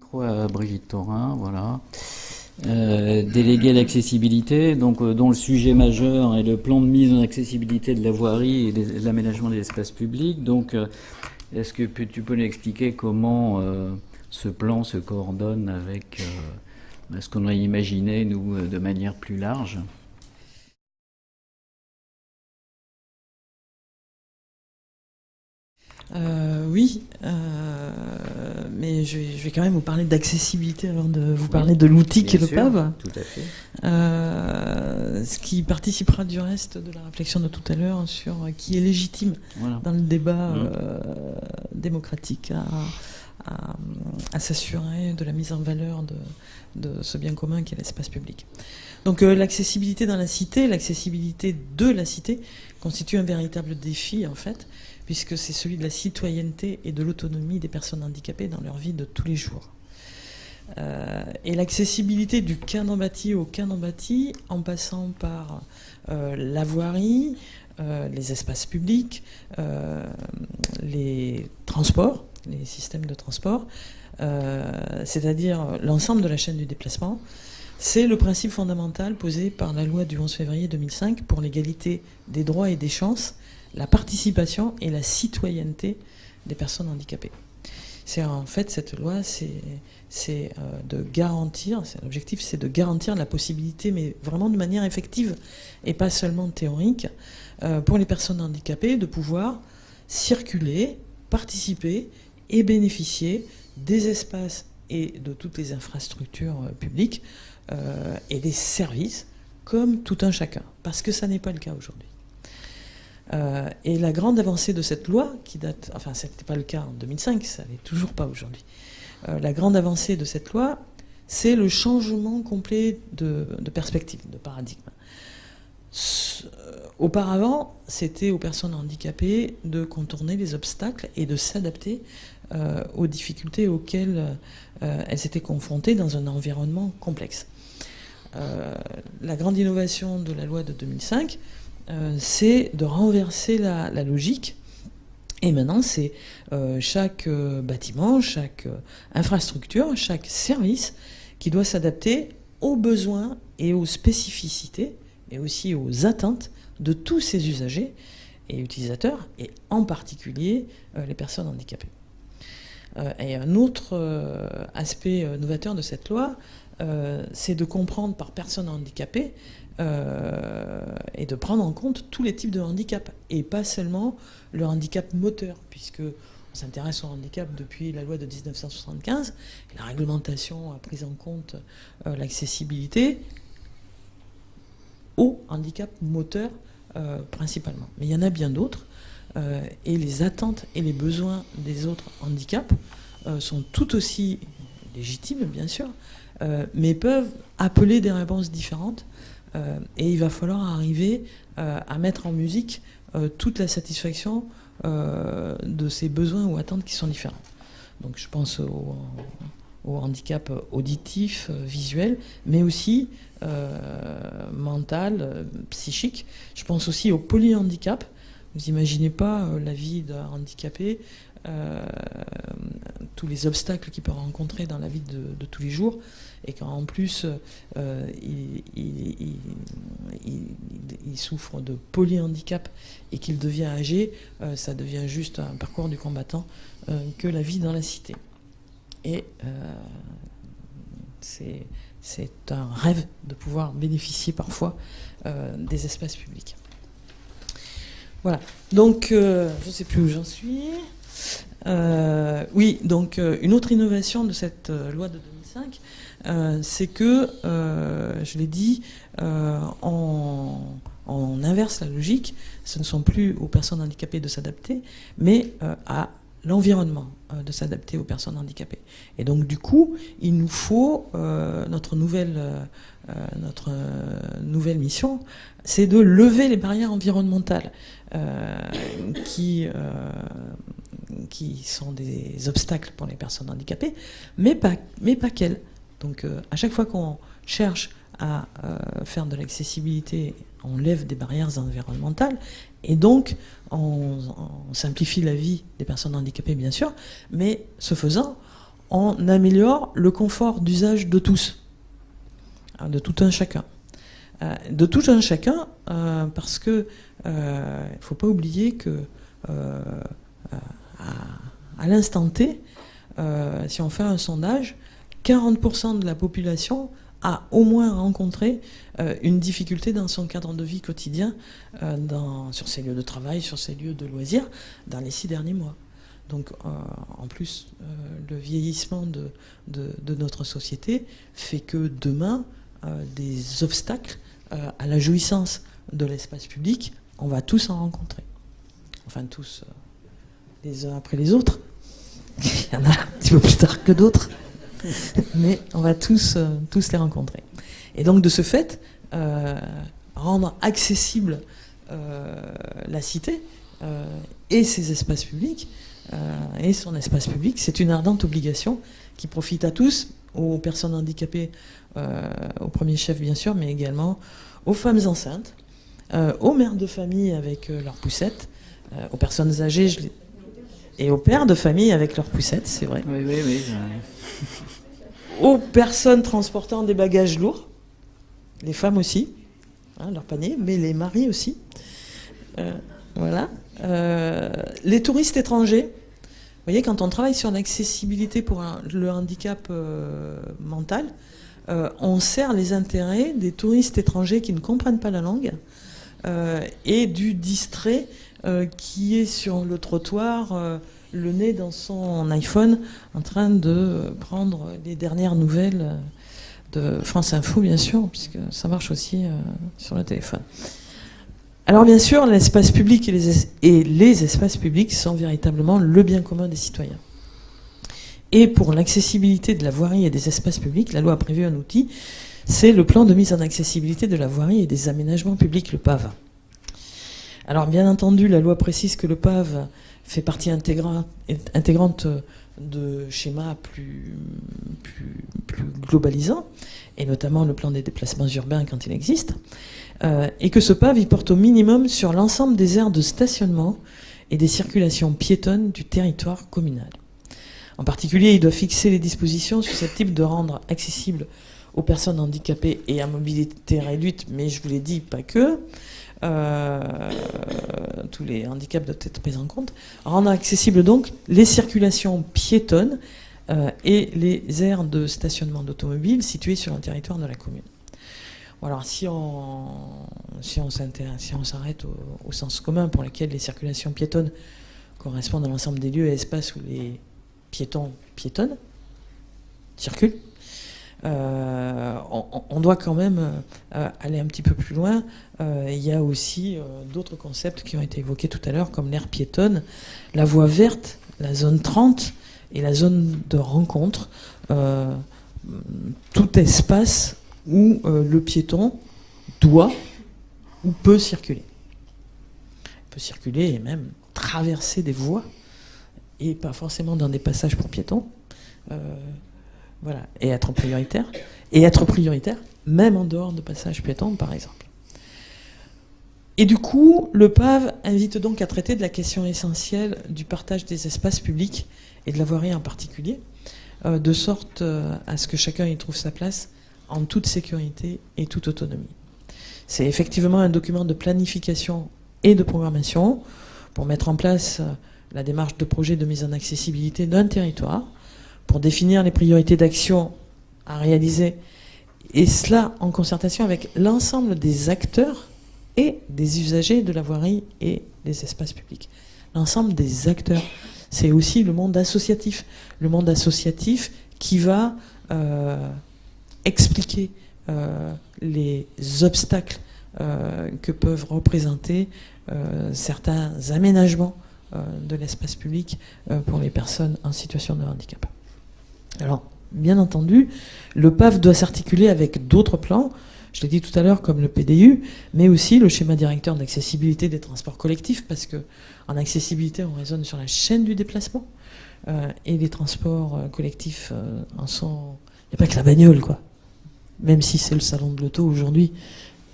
micro à Brigitte Thorin, voilà. Déléguée à l'accessibilité, donc dont le sujet majeur est le plan de mise en accessibilité de la voirie et de l'aménagement des espaces publics. Donc, est-ce que tu peux nous expliquer comment ce plan se coordonne avec ce qu'on a imaginé, nous, de manière plus large ? Oui, mais je vais quand même vous parler d'accessibilité avant de vous parler de l'outil qu'est le PAV. Tout à fait. Ce qui participera du reste de la réflexion de tout à l'heure sur qui est légitime dans le débat démocratique à s'assurer de la mise en valeur de ce bien commun qu'est l'espace public. Donc l'accessibilité dans la cité, l'accessibilité de la cité constitue un véritable défi en fait, puisque c'est celui de la citoyenneté et de l'autonomie des personnes handicapées dans leur vie de tous les jours. Et l'accessibilité du canon bâti au canon bâti, en passant par la voirie, les espaces publics, les transports, les systèmes de transport, c'est-à-dire l'ensemble de la chaîne du déplacement, c'est le principe fondamental posé par la loi du 11 février 2005 pour l'égalité des droits et des chances, la participation et la citoyenneté des personnes handicapées. C'est en fait cette loi, c'est de garantir, l'objectif c'est de garantir la possibilité, mais vraiment de manière effective et pas seulement théorique, pour les personnes handicapées de pouvoir circuler, participer et bénéficier des espaces et de toutes les infrastructures publiques et des services comme tout un chacun, parce que ça n'est pas le cas aujourd'hui. Et la grande avancée de cette loi, qui date, enfin ce n'était pas le cas en 2005, ça n'est toujours pas aujourd'hui, la grande avancée de cette loi, c'est le changement complet de perspective, de paradigme. Auparavant, c'était aux personnes handicapées de contourner les obstacles et de s'adapter aux difficultés auxquelles elles étaient confrontées dans un environnement complexe. La grande innovation de la loi de 2005, c'est de renverser la logique. Et maintenant, c'est chaque bâtiment, chaque infrastructure, chaque service qui doit s'adapter aux besoins et aux spécificités, mais aussi aux attentes de tous ces usagers et utilisateurs, et en particulier les personnes handicapées. Et un autre aspect novateur de cette loi, c'est de comprendre par personne handicapée et de prendre en compte tous les types de handicap, et pas seulement le handicap moteur, puisque on s'intéresse au handicap depuis la loi de 1975, et la réglementation a pris en compte l'accessibilité au handicap moteur principalement. Mais il y en a bien d'autres, et les attentes et les besoins des autres handicaps sont tout aussi légitimes, bien sûr, mais peuvent appeler des réponses différentes. Et il va falloir arriver à mettre en musique toute la satisfaction de ces besoins ou attentes qui sont différents. Donc je pense au handicap auditif, visuel, mais aussi mental, psychique. Je pense aussi au polyhandicap. Vous imaginez pas la vie d'un handicapé, tous les obstacles qu'il peut rencontrer dans la vie de tous les jours, et quand en plus il souffre de polyhandicap et qu'il devient âgé, ça devient juste un parcours du combattant que la vie dans la cité. Et c'est un rêve de pouvoir bénéficier parfois des espaces publics. Voilà, donc je ne sais plus où j'en suis. Oui, donc une autre innovation de cette loi de 2005, c'est que, je l'ai dit, on inverse la logique. Ce ne sont plus aux personnes handicapées de s'adapter, mais à l'environnement de s'adapter aux personnes handicapées. Et donc du coup, il nous faut notre nouvelle mission, c'est de lever les barrières environnementales qui sont des obstacles pour les personnes handicapées, mais pas qu'elles. Donc à chaque fois qu'on cherche à faire de l'accessibilité, on lève des barrières environnementales, et donc on simplifie la vie des personnes handicapées, bien sûr, mais ce faisant, on améliore le confort d'usage de tous, de tout un chacun. De tout un chacun, parce que il ne faut pas oublier que à l'instant T, si on fait un sondage, 40% de la population a au moins rencontré une difficulté dans son cadre de vie quotidien, sur ses lieux de travail, sur ses lieux de loisirs, dans les 6 derniers mois. Donc, en plus, le vieillissement de notre société fait que demain, des obstacles à la jouissance de l'espace public, on va tous en rencontrer. Enfin, tous, les uns après les autres. Il y en a un petit peu plus tard que d'autres. Mais on va tous les rencontrer. Et donc, de ce fait, rendre accessible la cité et ses espaces publics, et son espace public, c'est une ardente obligation qui profite à tous, aux personnes handicapées au premier chef bien sûr, mais également aux femmes enceintes, aux mères de famille avec leurs poussettes, aux personnes âgées et aux pères de famille avec leurs poussettes, c'est vrai. Oui. Aux personnes transportant des bagages lourds, les femmes aussi, leur panier, mais les maris aussi. Voilà. Les touristes étrangers. Vous voyez, quand on travaille sur l'accessibilité pour le handicap mental, on sert les intérêts des touristes étrangers qui ne comprennent pas la langue et du distrait qui est sur le trottoir, le nez dans son iPhone, en train de prendre les dernières nouvelles de France Info, bien sûr, puisque ça marche aussi sur le téléphone. Alors bien sûr, l'espace public et les espaces publics sont véritablement le bien commun des citoyens. Et pour l'accessibilité de la voirie et des espaces publics, la loi a prévu un outil, c'est le plan de mise en accessibilité de la voirie et des aménagements publics, le PAV. Alors bien entendu, la loi précise que le PAV fait partie intégrante de schémas plus globalisants, et notamment le plan des déplacements urbains quand il existe, et que ce PAV il porte au minimum sur l'ensemble des aires de stationnement et des circulations piétonnes du territoire communal. En particulier, il doit fixer les dispositions susceptibles de rendre accessible aux personnes handicapées et à mobilité réduite, mais je vous l'ai dit, pas que, tous les handicaps doivent être pris en compte, rendre accessibles donc les circulations piétonnes et les aires de stationnement d'automobiles situées sur le territoire de la commune. Alors si on s'arrête au sens commun pour lequel les circulations piétonnes correspondent à l'ensemble des lieux et espaces où les piétons piétonnent, circulent, on doit quand même aller un petit peu plus loin. Il y a aussi d'autres concepts qui ont été évoqués tout à l'heure, comme l'aire piétonne, la voie verte, la zone 30 et la zone de rencontre, tout espace où le piéton doit ou peut circuler. Il peut circuler et même traverser des voies, et pas forcément dans des passages pour piétons. Voilà, et être prioritaire, même en dehors de passages piétons, par exemple. Et du coup, le PAV invite donc à traiter de la question essentielle du partage des espaces publics et de la voirie en particulier, de sorte à ce que chacun y trouve sa place en toute sécurité et toute autonomie. C'est effectivement un document de planification et de programmation pour mettre en place la démarche de projet de mise en accessibilité d'un territoire, pour définir les priorités d'action à réaliser, et cela en concertation avec l'ensemble des acteurs et des usagers de la voirie et des espaces publics. L'ensemble des acteurs, c'est aussi le monde associatif. Le monde associatif qui va expliquer les obstacles que peuvent représenter certains aménagements de l'espace public pour les personnes en situation de handicap. Alors, bien entendu, le PAV doit s'articuler avec d'autres plans, je l'ai dit tout à l'heure, comme le PDU, mais aussi le schéma directeur d'accessibilité des transports collectifs, parce qu'en accessibilité, on raisonne sur la chaîne du déplacement, et les transports collectifs en sont... Il n'y a pas que la bagnole, quoi. Même si c'est le salon de l'auto aujourd'hui,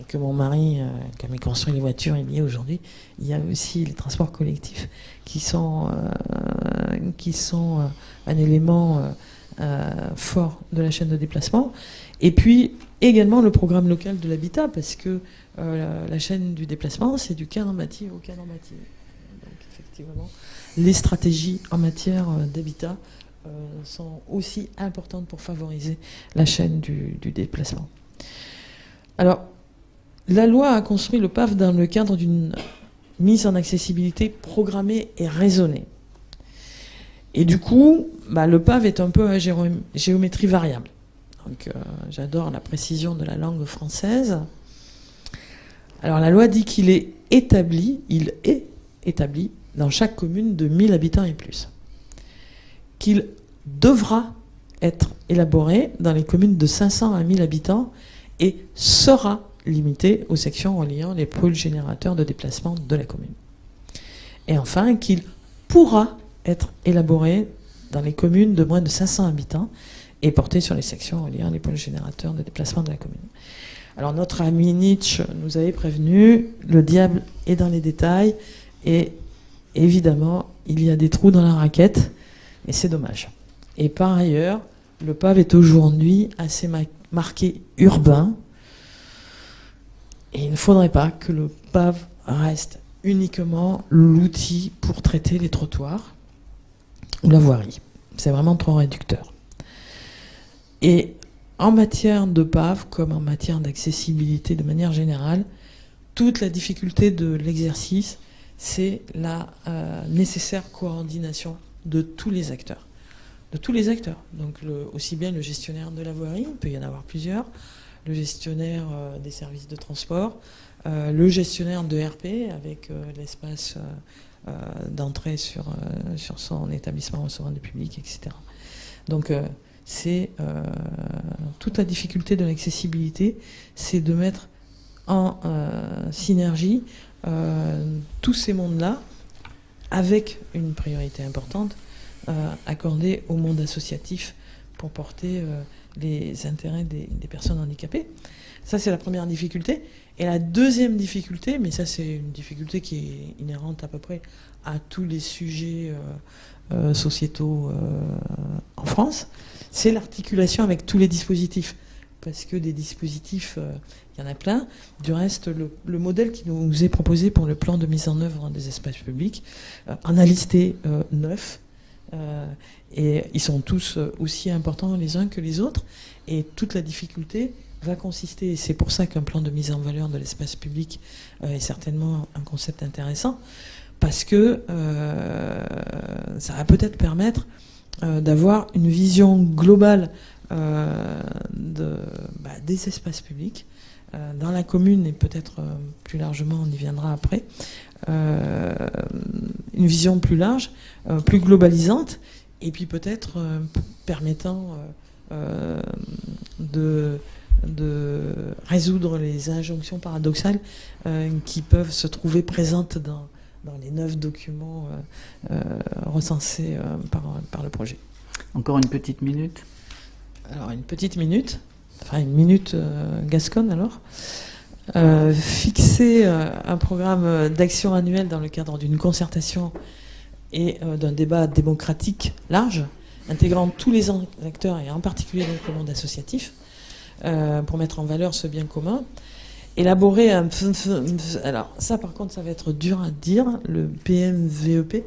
et que mon mari, qui a construit les voitures, il y est aujourd'hui, il y a aussi les transports collectifs qui sont un élément fort de la chaîne de déplacement. Et puis également le programme local de l'habitat, parce que la chaîne du déplacement, c'est du cas normatif au cas normatif. Donc effectivement, les stratégies en matière d'habitat sont aussi importantes pour favoriser la chaîne du déplacement. Alors, la loi a construit le PAF dans le cadre d'une mise en accessibilité programmée et raisonnée. Et du coup, le PAF est un peu à géométrie variable. Donc, j'adore la précision de la langue française. Alors, la loi dit qu'il est établi dans chaque commune de 1000 habitants et plus. Qu'il devra être élaboré dans les communes de 500 à 1000 habitants et sera limité aux sections reliant les pôles générateurs de déplacement de la commune. Et enfin, qu'il pourra être élaboré dans les communes de moins de 500 habitants et porté sur les sections reliant les pôles générateurs de déplacement de la commune. Alors notre ami Nietzsche nous avait prévenu, le diable est dans les détails, et évidemment, il y a des trous dans la raquette, et c'est dommage. Et par ailleurs, le PAF est aujourd'hui assez marqué urbain, et il ne faudrait pas que le PAF reste uniquement l'outil pour traiter les trottoirs ou la voirie. C'est vraiment trop réducteur. Et en matière de PAF, comme en matière d'accessibilité de manière générale, toute la difficulté de l'exercice, c'est la nécessaire coordination de tous les acteurs. De tous les acteurs. Donc aussi bien le gestionnaire de la voirie, il peut y en avoir plusieurs, le gestionnaire des services de transport, le gestionnaire de RP avec l'espace d'entrée sur son établissement recevant du public, etc. Donc c'est toute la difficulté de l'accessibilité, c'est de mettre en synergie tous ces mondes-là avec une priorité importante accordée au monde associatif pour porter les intérêts des personnes handicapées. Ça, c'est la première difficulté. Et la deuxième difficulté, mais ça, c'est une difficulté qui est inhérente à peu près à tous les sujets sociétaux en France, c'est l'articulation avec tous les dispositifs. Parce que des dispositifs, il y en a plein. Du reste, le modèle qui nous est proposé pour le plan de mise en œuvre des espaces publics en a listé 9. Et ils sont tous aussi importants les uns que les autres. Et toute la difficulté va consister, et c'est pour ça qu'un plan de mise en valeur de l'espace public est certainement un concept intéressant, parce que ça va peut-être permettre d'avoir une vision globale des espaces publics dans la commune, et peut-être plus largement, on y viendra après, une vision plus large, plus globalisante, et puis peut-être permettant de résoudre les injonctions paradoxales qui peuvent se trouver présentes dans les 9 documents recensés par le projet. Encore une petite minute. Alors une petite minute, enfin une minute gasconne alors. Fixer un programme d'action annuel dans le cadre d'une concertation et d'un débat démocratique large, intégrant tous les acteurs et en particulier donc le monde associatif, pour mettre en valeur ce bien commun. Élaborer un... Alors ça par contre ça va être dur à dire, le PMVEP,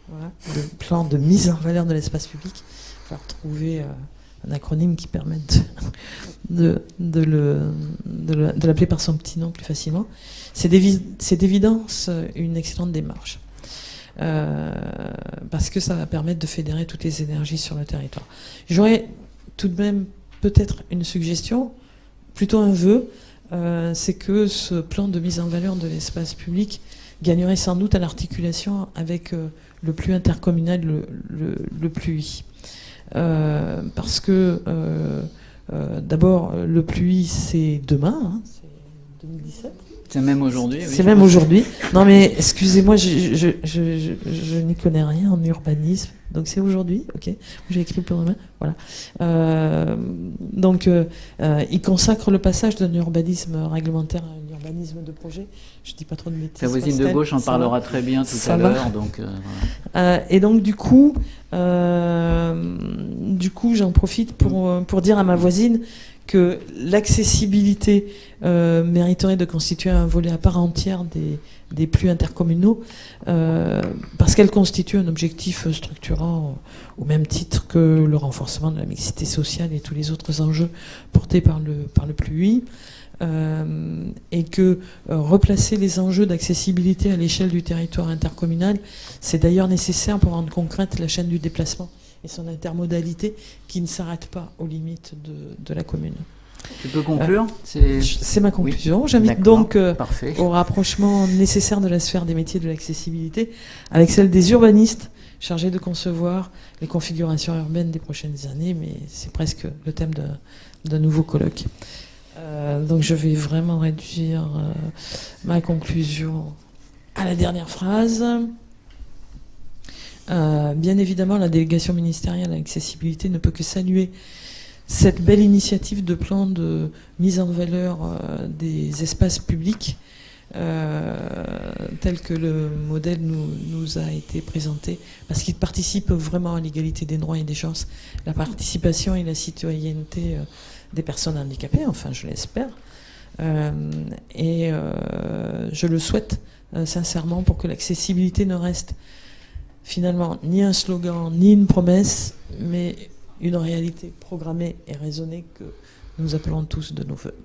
voilà, le plan de mise en valeur de l'espace public. Il va falloir trouver un acronyme qui permette de l'appeler par son petit nom plus facilement. C'est d'évidence une excellente démarche. Parce que ça va permettre de fédérer toutes les énergies sur le territoire. J'aurais tout de même peut-être une suggestion, plutôt un vœu, c'est que ce plan de mise en valeur de l'espace public gagnerait sans doute à l'articulation avec le plus intercommunal, le PLUI. Parce que d'abord, le PLUI, c'est demain, hein, c'est 2017. C'est même aujourd'hui. Oui, c'est même aujourd'hui. Non mais excusez-moi, je n'y connais rien en urbanisme. Donc c'est aujourd'hui, ok. J'ai écrit pour demain, voilà. Donc il consacre le passage d'un urbanisme réglementaire à un urbanisme de projet. Je dis pas trop de bêtises. Ta voisine de gauche en parlera très bien tout à l'heure. Donc, voilà. Et donc du coup, j'en profite pour dire à ma voisine que l'accessibilité mériterait de constituer un volet à part entière des plans intercommunaux, parce qu'elle constitue un objectif structurant au même titre que le renforcement de la mixité sociale et tous les autres enjeux portés par le PLUI. Et que replacer les enjeux d'accessibilité à l'échelle du territoire intercommunal, c'est d'ailleurs nécessaire pour rendre concrète la chaîne du déplacement et son intermodalité qui ne s'arrête pas aux limites de la commune. Tu peux conclure C'est ma conclusion. Oui. J'invite donc au rapprochement nécessaire de la sphère des métiers de l'accessibilité avec celle des urbanistes chargés de concevoir les configurations urbaines des prochaines années, mais c'est presque le thème d'un nouveau colloque. Donc je vais vraiment réduire ma conclusion à la dernière phrase. Bien évidemment, la délégation ministérielle à l'accessibilité ne peut que saluer cette belle initiative de plan de mise en valeur des espaces publics tel que le modèle nous a été présenté, parce qu'il participe vraiment à l'égalité des droits et des chances, la participation et la citoyenneté des personnes handicapées, enfin je l'espère, et je le souhaite sincèrement pour que l'accessibilité ne reste finalement ni un slogan ni une promesse, mais une réalité programmée et raisonnée que nous appelons tous de nos vœux.